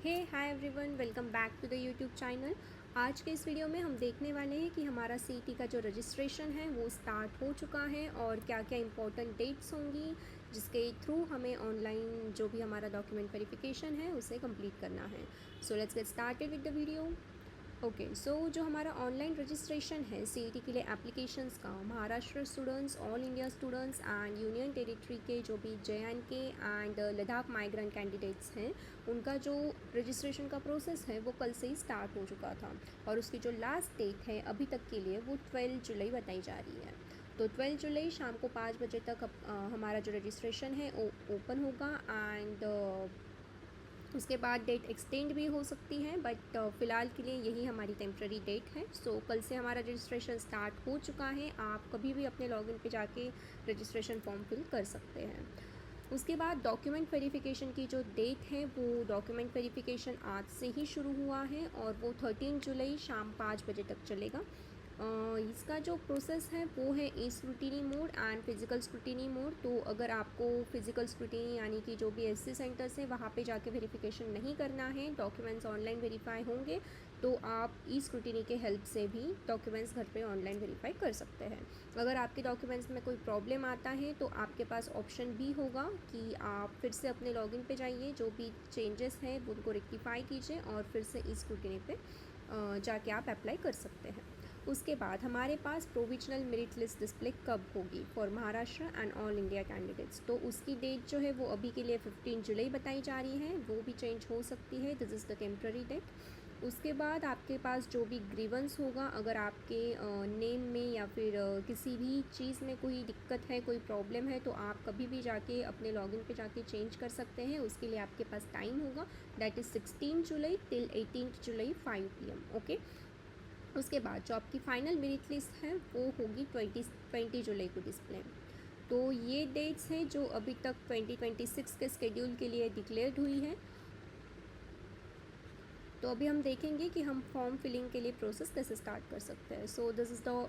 Hey hi everyone, welcome back to the YouTube channel. आज के इस वीडियो में हम देखने वाले हैं कि हमारा सीईटी का जो रजिस्ट्रेशन है वो स्टार्ट हो चुका है और क्या क्या इंपॉर्टेंट डेट्स होंगी जिसके थ्रू हमें ऑनलाइन जो भी हमारा डॉक्यूमेंट वेरिफिकेशन है उसे कंप्लीट करना है। So let's get started with the video. Okay, so जो हमारा ऑनलाइन रजिस्ट्रेशन है सीईटी के लिए एप्लीकेशंस का, Maharashtra students, all India students and union territory के जो भी JNK and Ladakh migrant candidates हैं उनका जो रजिस्ट्रेशन का प्रोसेस है वो कल से ही स्टार्ट हो चुका था और उसकी जो लास्ट डेट है अभी तक के लिए वो 12 जुलाई बताई जा रही है। तो 12 जुलाई शाम को 5 बजे तक हमारा जो रजिस्ट्रेशन है वो ओपन होगा एंड उसके बाद डेट एक्सटेंड भी हो सकती है, बट फ़िलहाल के लिए यही हमारी टेम्प्रेरी डेट है। सो कल से हमारा रजिस्ट्रेशन स्टार्ट हो चुका है। आप कभी भी अपने लॉगिन पे जाके रजिस्ट्रेशन फॉर्म फिल कर सकते हैं। उसके बाद डॉक्यूमेंट वेरिफिकेशन की जो डेट है वो डॉक्यूमेंट वेरिफिकेशन आज से ही शुरू हुआ है और वो 13 जुलाई शाम 5 बजे तक चलेगा। इसका जो प्रोसेस है वो है e scrutiny mode and physical scrutiny mode. तो अगर आपको फिज़िकल स्क्रूटिनी यानी कि जो भी SC सेंटर्स हैं वहाँ पे जाके वेरिफिकेशन नहीं करना है, डॉक्यूमेंट्स ऑनलाइन वेरीफाई होंगे, तो आप ई स्क्रूटिनी के हेल्प से भी डॉक्यूमेंट्स घर पे ऑनलाइन वेरीफाई कर सकते हैं। अगर आपके डॉक्यूमेंट्स में कोई प्रॉब्लम आता है तो आपके पास ऑप्शन भी होगा कि आप फिर से अपने लॉगिन पे जाइए, जो भी चेंजेस हैं उनको रेक्टिफाई कीजिए और फिर से ई स्क्रूटिनी पे जाके आप अप्लाई कर सकते हैं। उसके बाद हमारे पास प्रोविजनल मेरिट लिस्ट डिस्प्ले कब होगी for Maharashtra and all India candidates, तो उसकी डेट जो है वो अभी के लिए 15 जुलाई बताई जा रही है, वो भी चेंज हो सकती है। This is the temporary date. उसके बाद आपके पास जो भी ग्रीवेंस होगा, अगर आपके नेम में या फिर किसी भी चीज़ में कोई दिक्कत है, कोई प्रॉब्लम है, तो आप कभी भी जाके अपने लॉगिन पे जाके चेंज कर सकते हैं। उसके लिए आपके पास टाइम होगा, that is 16 July till 18 July 5 PM। Okay, उसके बाद जो आपकी फ़ाइनल मेरिट लिस्ट है वो होगी 20 जुलाई को डिस्प्ले। तो ये डेट्स हैं जो अभी तक 2026 के स्केड्यूल के लिए डिक्लेयर्ड हुई है। तो अभी हम देखेंगे कि हम फॉर्म फिलिंग के लिए प्रोसेस कैसे स्टार्ट कर सकते हैं। So this is the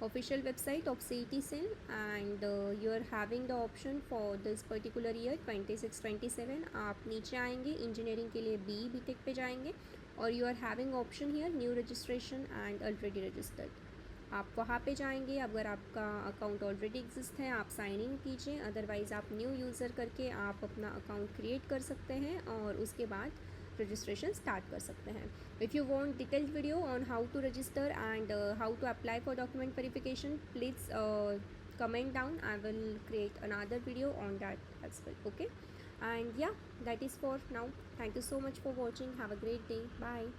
official website of CET cell and you are having the option for this particular year 26-27। आप नीचे आएंगे, इंजीनियरिंग के लिए BE-BTech पे जाएंगे और you are having option here new registration and already registered. आप वहाँ पे जाएंगे, अगर आपका अकाउंट ऑलरेडी एग्जिस्ट है आप साइन इन कीजिए, अदरवाइज़ आप न्यू यूज़र करके आप अपना अकाउंट क्रिएट कर सकते हैं और उसके बाद रजिस्ट्रेशन स्टार्ट कर सकते हैं। If you want detailed video on how to register and how to apply for document verification, please comment down. I will create another video on that as well. Okay, and yeah, that is for now. Thank you so much for watching. Have a great day. Bye.